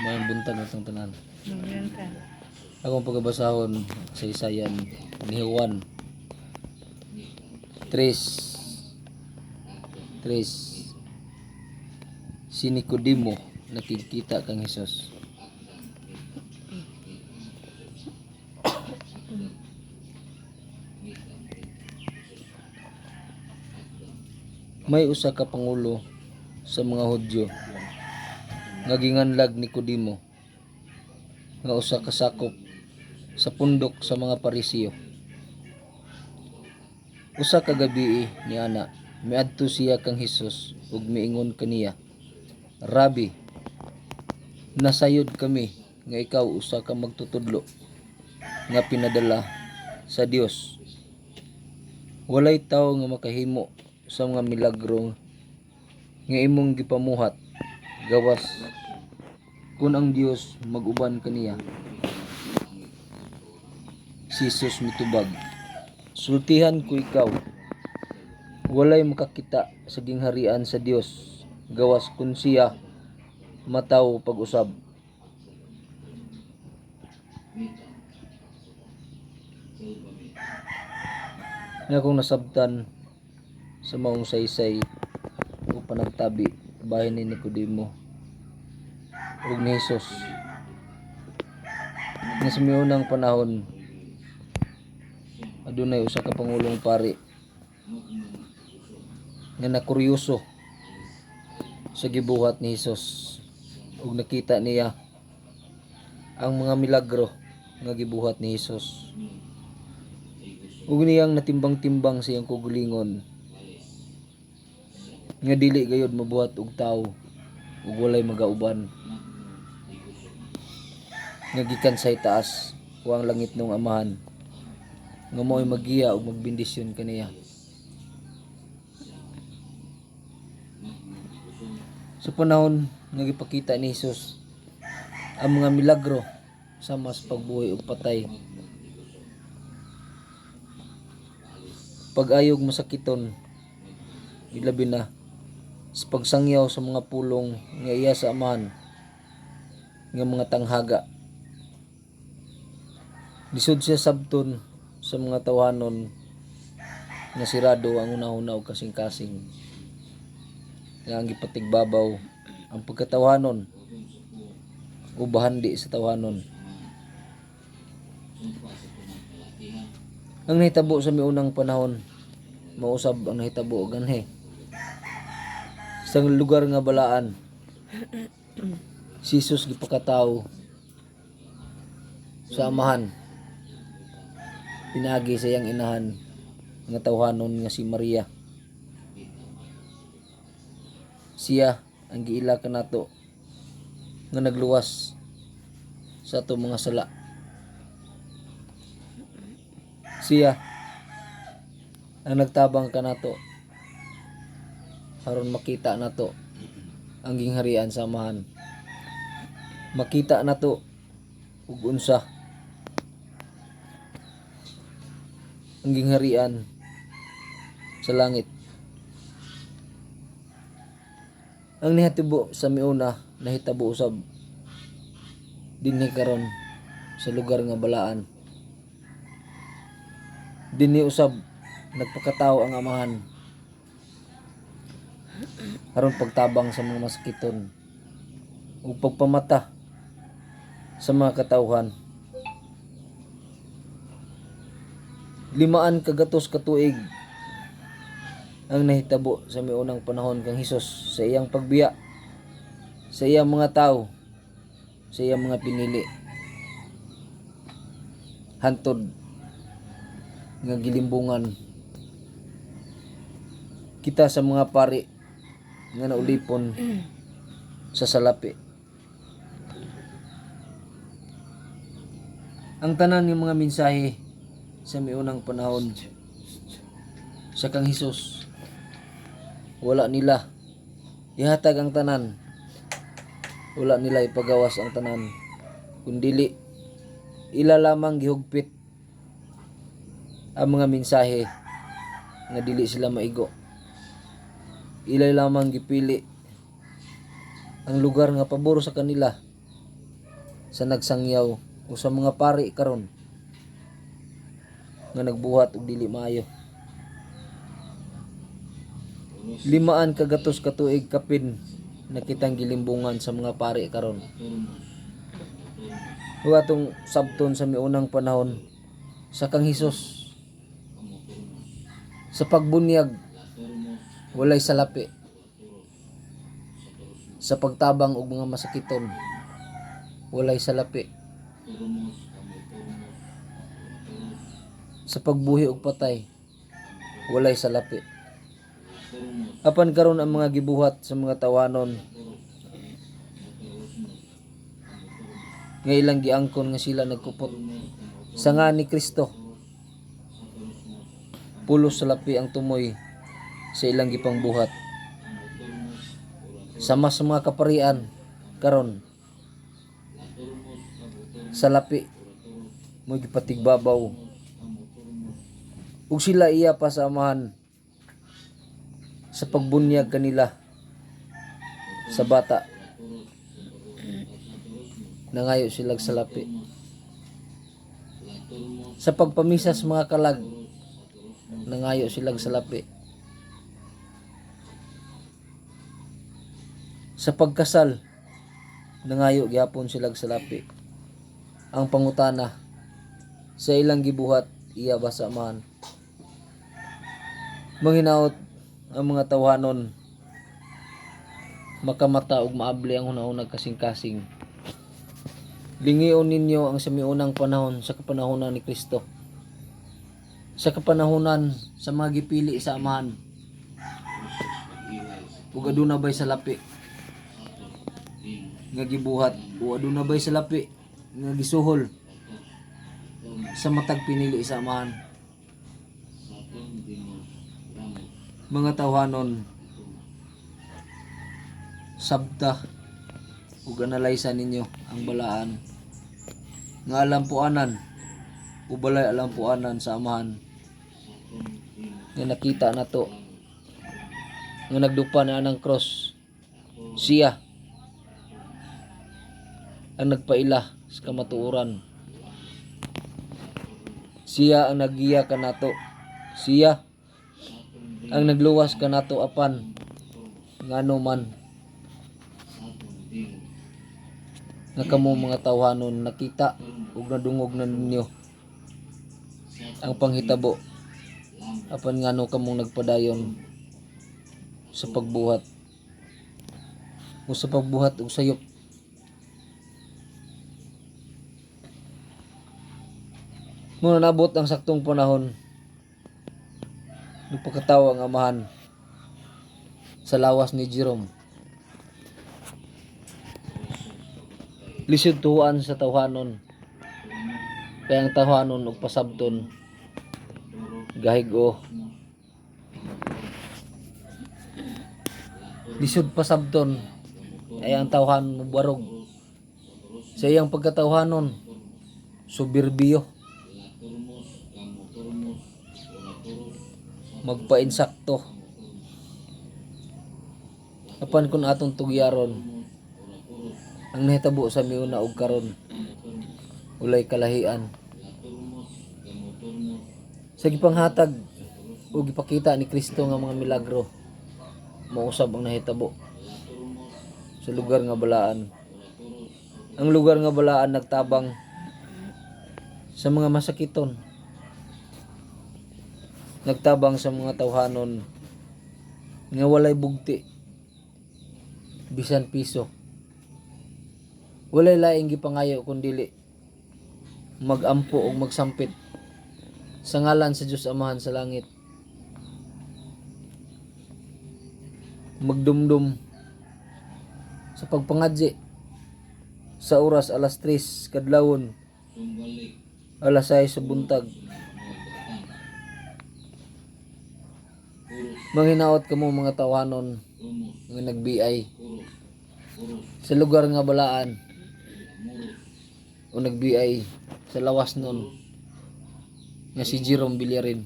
Mayang buntag itong tanan. Yun ka. Akong pagabasahon sa isayan ni Juan 3:3. Si Nicodemo nakikita kang Hesus. May usa ka pangulo sa mga Hudyo nga ginganlag Nicodemo nga usa ka sakop sa pundok sa mga Parisiyo. Usa ka gabii niana miadto siya kang Hesus ug miingon kaniya, Rabi, nasayod kami nga ikaw usa ka magtutudlo nga pinadala sa Dios. Walay tawo nga makahimo sa mga milagro nga imong gipamuhat gawas kun ang Dios mag-uban kaniya. Si Jesus mitubag, sultihan ko ikaw, walay makakita sa gingharian sa Dios gawas kun siya mataw pag-usab. Nga kung nasabtan sa maong saysay o panagtabi bahin ni Nicodemo ug ni Jesus nga sa miunang panahon adunay usa ka pangulong pari nga nakuryoso sa gibuhat ni Jesus ug nakita niya ang mga milagro nga gibuhat ni Jesus ug niyang natimbang-timbang sa iyang kaugalingon nga dili gayud mabuhat og tawo ug walay magauban nga gikan sa itaas o ang langit ng amahan nga mo'y magiya ug magbendisyon kaniya. Sa panahon nga gipakita ni Jesus ang mga milagro sa mas pagbuhay ug patay, pag-ayog masakiton, ilabi na sa pagsangyaw sa mga pulong nga iya sa amahan nga mga tanghaga. Lisod siya sabton sa mga tawanon nga sirado ang una-una ug kasing-kasing nga ang gipatigbabaw ang pagkatawanon o bahandi sa tawanon. Ang nahitabo sa miunang panahon mausab ang nahitabo og anhe sa lugar nga balaan. Si Jesus gipakatawo sa amahan pinagi sa iyang inahan nga tawhanon nga si Maria. Siya ang giila kanato nga nagluwas sa ato mga sala. Siya ang nagtabang kanato aron makita nato ang gingharian sa amahan. Makita nato ug unsa ang gingharian sa langit. Ang nahitabo sa miuna nahitabo usab dinhi karon sa lugar nga balaan. Dinhi usab nagpakatawo ang amahan aron pagtabang sa mga masakiton ug pagpamata sa mga katawhan. 5 kagatos ka tuig ang nahitabo sa miunang panahon kang Hesus sa iyang pagbiya sa iyang mga tawo, sa iyang mga pinili, hantod nga gilimbungan kita sa mga pari nga naulipon sa salapi. Ang tanan ng mga mensahe sa miunang panahon sa kang Hesus, wala nila ihatag ang tanan, wala nila ipagawas ang tanan, kundili ila lamang gihugpit ang mga mensahe nga dili sila maigo. Ila lamang gipili ang lugar nga pabor sa kanila sa nagsangyaw o sa mga pari karon nga nagbuhat og dili maayo. Limaan kagatos katuig kapin nakitang gilimbungan sa mga pari karon. Huwatong sabton sa miunang panahon sa kang Hesus sa pagbunyag walay salapi, sa pagtabang og mga masakiton walay salapi, sa pagbuhi og patay walay salapi. Apan karon ang mga gibuhat sa mga tawanon nga ilang giangkon nga sila nagkupot sa nga ni Kristo, pulos salapi ang tumoy sa ilang gipangbuhat. Sama sa mga kaparian karon salapi mo gipatigbabaw ug sila iya pa sa amahan sa pagbunyag kanila sa bata. Nangayo silang salapi sa pagpamisas mga kalag, nangayo silang salapi sa pagkasal, nangayo gyapon silang salapi. Ang pangutana sa ilang gibuhat iya ba sa amahan? Manghinaot ang mga tawhanon makamata ug maabli ang hunahunag kasing-kasing. Lingion ninyo ang samiunang panahon sa kapanahonan ni Kristo, sa kapanahonan sa mga gipili sa amahan ug aduna bay salapi nga gibuhat o aduna bay salapi nga gisuhol sa matag pinili sa amahan. Mga tawhanon, sabta ug analysa ninyo ang balaan nga alampuanan o balay alampuanan sa amahan nga nakita nato nga nagdupa na ng cross. Siya ang nagpaila sa kamatuoran, siya ang naggiya kanato, siya ang nagluwas kanato apan ngano man nga kamo mga tawhanon nakita ug nadungog na ninyo ang panghitabo apan ngano kamong nagpadayon sa pagbuhat o sa pagbuhat og sayop. Muna nabot ang saktong panahon nagpakatawa ang amahan sa lawas ni Jerome. Lisod tuhuan sa tawhanon, kaya ang tawhanon ug pasabton gahig-o. Lisod pasabton ay ang tawhanon mubarog sa iyang pagkatawhanon, suberbiyo, magpainsakto. Apan kung atong tugyaron ang nahitabo sa miuna og karon ulay kalahian sa gipanghatag o gipakita ni Kristo nga mga milagro, mausab ang nahitabo sa lugar nga balaan. Ang lugar nga balaan nagtabang sa mga masakiton, nagtabang sa mga tawhanon nga walay bugti bisan piso. Walay laing gipangayo kundili magampo o magsampit sa ngalan sa Diyos Amahan sa langit, magdumdum sa pagpangadji sa oras alas 3 kadlawon, alas 6 sa buntag. Manghinaot kamo mga tawhanon nga nagbiay sa lugar nga balaan o nagbiay sa lawas nun nga si Jerome Villarin.